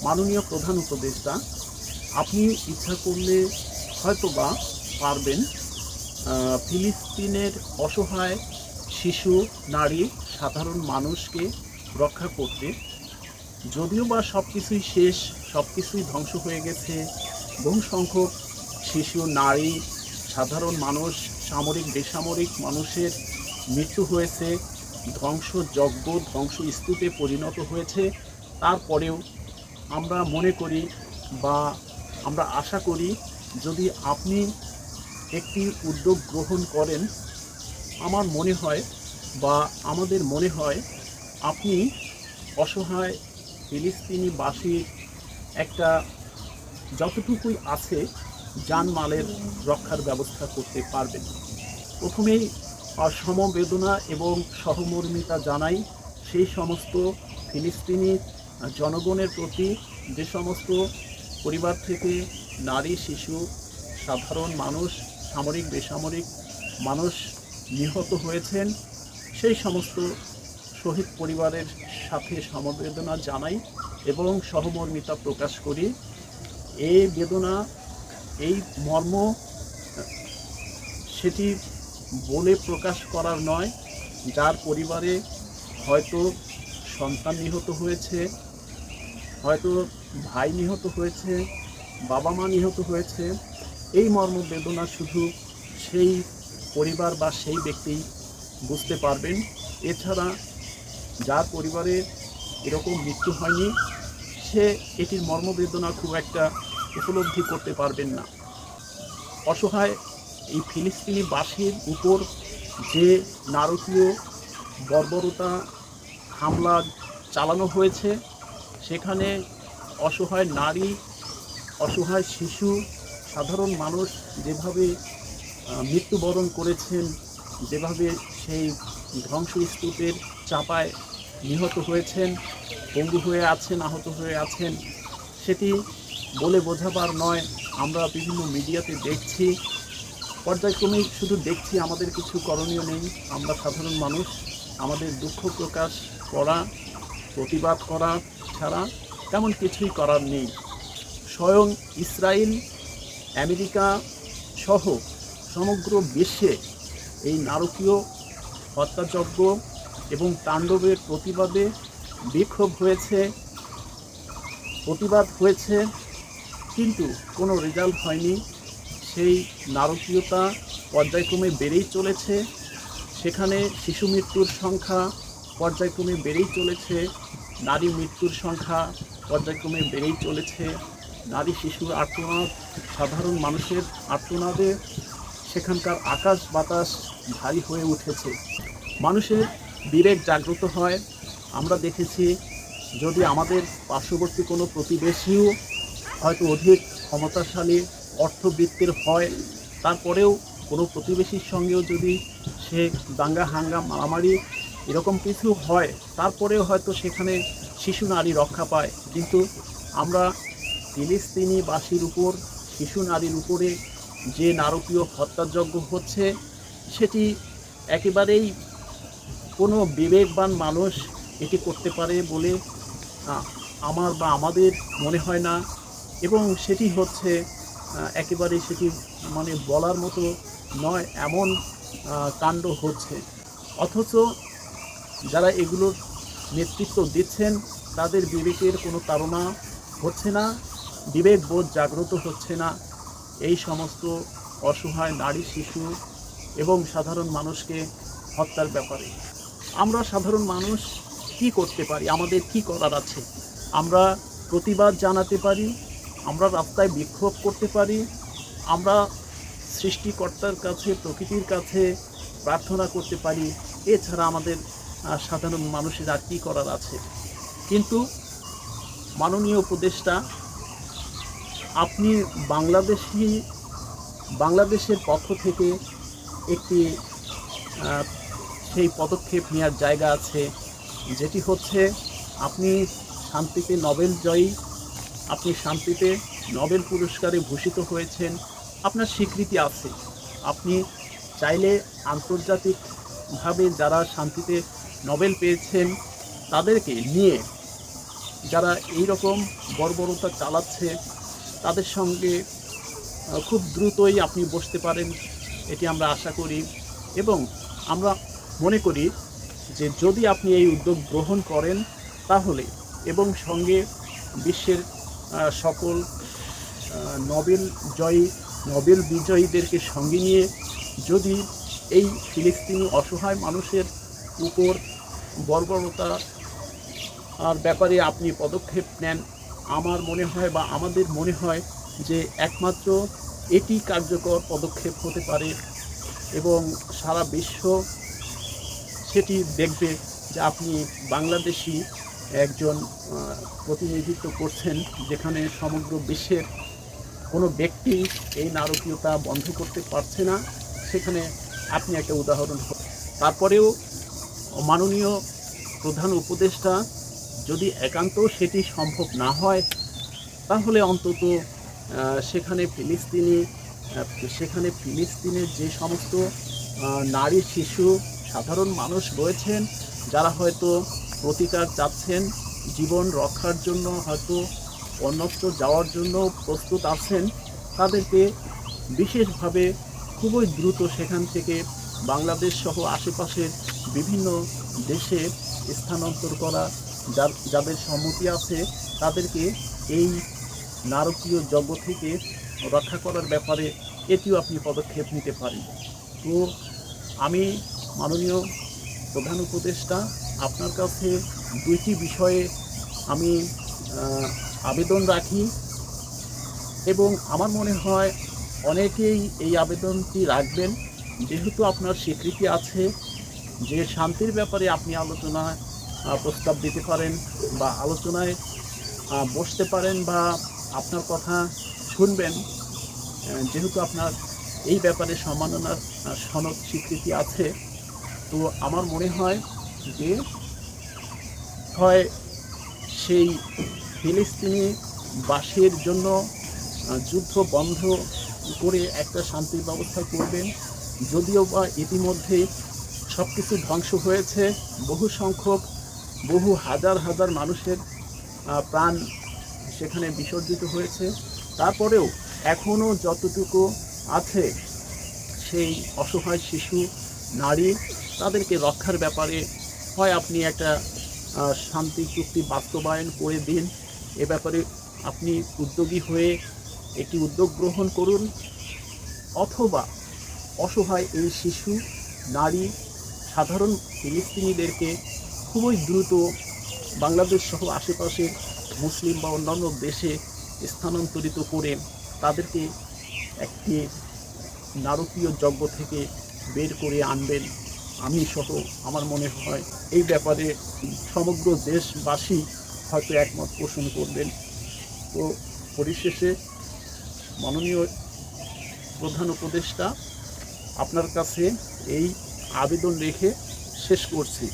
মাননীয় প্রধান উপদেষ্টা, আপনি ইচ্ছা করলে হয়তোবা পারবেন ফিলিস্তিনের অসহায় শিশু, নারী, সাধারণ মানুষকে রক্ষা করতে। যদিও বা সব কিছুই শেষ, সব কিছুই ধ্বংস হয়ে গেছে, বহু সংখ্যক শিশু, নারী, সাধারণ মানুষ, সামরিক বেসামরিক মানুষের মৃত্যু হয়েছে, ধ্বংসযজ্ঞ, ধ্বংসস্তূপে পরিণত হয়েছে, তারপরেও আমরা মনে করি বা আমরা আশা করি যদি আপনি একটি উদ্যোগ গ্রহণ করেন, আমার মনে হয় বা আমাদের মনে হয় আপনি অসহায় ফিলিস্তিনিবাসীর একটা যতটুকুই আছে জানমালের রক্ষার ব্যবস্থা করতে পারবেন। প্রথমেই সমবেদনা এবং সহমর্মিতা জানাই সেই সমস্ত ফিলিস্তিনি জনগণের প্রতি, যে সমস্ত পরিবার থেকে নারী, শিশু, সাধারণ মানুষ, সামরিক বেসামরিক মানুষ নিহত হয়েছেন। সেই সমস্ত শহীদ পরিবারের সাথে সমবেদনা জানাই এবং সহমর্মিতা প্রকাশ করি। এই বেদনা, এই মর্ম সেটি বলে প্রকাশ করার নয়। যার পরিবারে হয়তো সন্তান নিহত হয়েছে, হয়তো ভাই নিহত হয়েছে, বাবা মা নিহত হয়েছে, এই মর্ম বেদনা শুধু সেই পরিবার বা সেই ব্যক্তি বুঝতে পারবেন। এছাড়া যার পরিবারে এরকম মৃত্যু হয়নি, সে এটির মর্মবেদনা খুব একটা উপলব্ধি করতে পারবেন না। অসহায় এই ফিলিস্তিনিবাসীর উপর যে নারকীয় বর্বরতা হামলা চালানো হয়েছে, সেখানে অসহায় নারী, অসহায় শিশু, সাধারণ মানুষ যেভাবে মৃত্যুবরণ করেছেন, যেভাবে সেই ধ্বংসস্তূপের চাপায় নিহত হয়েছেন, পঙ্গু হয়ে আছেন, আহত হয়ে আছেন, সেটি বলে বোঝাবার নয়। আমরা বিভিন্ন মিডিয়াতে দেখছি, পর্যায়ক্রমে শুধু দেখছি, আমাদের কিছু করণীয় নেই। আমরা সাধারণ মানুষ, আমাদের দুঃখ প্রকাশ করা, প্রতিবাদ করা ছাড়া তেমন কিছুই করার নেই। স্বয়ং ইসরায়েল, আমেরিকা সহ সমগ্র বিশ্বে এই নারকীয় হত্যাযজ্ঞ এবং তাণ্ডবের প্রতিবাদে বিক্ষোভ হয়েছে, প্রতিবাদ হয়েছে, কিন্তু কোনো রেজাল্ট হয়নি। সেই নারকীয়তা পর্যায়ক্রমে বেড়েই চলেছে। সেখানে শিশু মৃত্যুর সংখ্যা পর্যায়ক্রমে বেড়েই চলেছে, নারী মৃত্যুর সংখ্যা পর্যায়ক্রমে বেড়েই চলেছে। নারী, শিশুর আর্তনাদ, সাধারণ মানুষের আর্তনাদে সেখানকার আকাশ বাতাস ভারী হয়ে উঠেছে। মানুষের বিবেক জাগ্রত হয়। আমরা দেখেছি, যদি আমাদের পার্শ্ববর্তী কোনো প্রতিবেশীও হয়তো অধিক ক্ষমতাশালী অর্থবিত্তের হয়, তারপরেও কোনো প্রতিবেশীর সঙ্গেও যদি সে দাঙ্গা হাঙ্গাম মারামারি এরকম কিছু হয়, তারপরেও হয়তো সেখানে শিশু নারী রক্ষা পায়। কিন্তু আমরা ফিলিস্তিনিবাসীর উপর, শিশু নারীর উপরে যে নারকীয় হত্যাযজ্ঞ হচ্ছে, সেটি একেবারেই কোনো বিবেকবান মানুষ এটি করতে পারে বলে আমার বা আমাদের মনে হয় না। এবং সেটি হচ্ছে একেবারেই সেটি মানে বলার মতো নয়, এমন কাণ্ড হচ্ছে। অথচ যারা এগুলোর নেতৃত্ব দিচ্ছেন, তাদের বিবেকের কোনো তাড়না হচ্ছে না, বিবেকবোধ জাগ্রত হচ্ছে না এই সমস্ত অসহায় নারী, শিশু এবং সাধারণ মানুষকে হত্যার ব্যাপারে। আমরা সাধারণ মানুষ কি করতে পারি? আমাদের কি করার আছে? আমরা প্রতিবাদ জানাতে পারি, আমরা রাস্তায় বিক্ষোভ করতে পারি, আমরা সৃষ্টিকর্তার কাছে, প্রকৃতির কাছে প্রার্থনা করতে পারি। এছাড়া আমাদের সাধারণ মানুষের আর কী করার আছে? কিন্তু মাননীয় উপদেষ্টা, আপনি বাংলাদেশের পক্ষ থেকে একটি সেই পদক্ষেপ নেওয়ার জায়গা আছে, যেটি হচ্ছে আপনি শান্তিতে নোবেল জয়ী, আপনি শান্তিতে নোবেল পুরস্কারে ভূষিত হয়েছেন, আপনার স্বীকৃতি আছে। আপনি চাইলে আন্তর্জাতিকভাবে যারা শান্তিতে নোবেল পেয়েছেন তাদেরকে নিয়ে যারা এই রকম বর্বরতা চালাচ্ছে তাদের সঙ্গে খুব দ্রুতই আপনি বসতে পারেন, এটি আমরা আশা করি। এবং আমরা মনে করি যে যদি আপনি এই উদ্যোগ গ্রহণ করেন তাহলে, এবং সঙ্গে বিশ্বের সকল নোবেল বিজয়ীদেরকে সঙ্গে নিয়ে যদি এই ফিলিস্তিনি অসহায় মানুষের উপর বর্বরতা আর ব্যাপারে আপনি পদক্ষেপ নেন, আমার মনে হয় বা আমাদের মনে হয় যে একমাত্র এটি কার্যকর পদক্ষেপ হতে পারে এবং সারা বিশ্ব সেটি দেখবে যে আপনি বাংলাদেশি একজন প্রতিনিধিত্ব করছেন, যেখানে সমগ্র বিশ্বের কোনো ব্যক্তি এই নারকীয়তা বন্ধ করতে পারছে না, সেখানে আপনি একটা উদাহরণ। তারপরেও মাননীয় প্রধান উপদেষ্টা, যদি একান্ত সেটি সম্ভব না হয় তাহলে অন্তত সেখানে ফিলিস্তিনের যে সমস্ত নারী, শিশু, সাধারণ মানুষ রয়েছেন যারা হয়তো প্রতিকার চাচ্ছেন, জীবন রক্ষার জন্য হয়তো অন্যত্র যাওয়ার জন্য প্রস্তুত আছেন, তাদেরকে বিশেষভাবে খুবই দ্রুত সেখান থেকে বাংলাদেশ সহ আশেপাশের বিভিন্ন দেশে স্থানান্তর করা, যাদের সম্মতি আছে তাদেরকে এই নারকীয় যজ্ঞ থেকে রক্ষা করার ব্যাপারে এটিও আপনি পদক্ষেপ নিতে পারেন। তো আমি মাননীয় প্রধান উপদেষ্টা আপনার কাছে দুইটি বিষয়ে আমি আবেদন রাখি, এবং আমার মনে হয় অনেকেই এই আবেদনটি রাখবেন, যেহেতু আপনার স্বীকৃতি আছে যে শান্তির ব্যাপারে আপনি আলোচনায় প্রস্তাব দিতে পারেন বা আলোচনায় বসতে পারেন বা আপনার কথা শুনবেন, যেহেতু আপনার এই ব্যাপারে সম্মাননার সনদ স্বীকৃতি আছে। তো আমার মনে হয় যে হয় সেই ফিলিস্তিনি বাসীর জন্য যুদ্ধ বন্ধ করে একটা শান্তির ব্যবস্থা করবেন, যদিও বা ইতিমধ্যে সব কিছু ধ্বংস হয়েছে, বহু হাজার হাজার মানুষের প্রাণ সেখানে বিসর্জিত হয়েছে, তারপরেও এখনও যতটুকু আছে সেই অসহায় শিশু, নারী, তাদেরকে রক্ষার ব্যাপারে হয় আপনি একটা শান্তি চুক্তি বাস্তবায়ন করে দিন, এ ব্যাপারে আপনি উদ্যোগী হয়ে একটি উদ্যোগ গ্রহণ করুন, অথবা অসহায় এই শিশু, নারী, সাধারণ ফিলিস্তিনিদেরকে খুবই দ্রুত বাংলাদেশ সহ আশেপাশের মুসলিম বা অন্যান্য দেশে স্থানান্তরিত করে তাদেরকে একটি নারকীয় যজ্ঞ থেকে বের করে আনবেন। আমি সহ আমার মনে হয় এই ব্যাপারে সমগ্র দেশবাসী হয়তো একমত পোষণ করবেন। তো পরিশেষে মাননীয় প্রধান উপদেষ্টা, আপনার কাছে এই আবেদন রেখে শেষ করছি।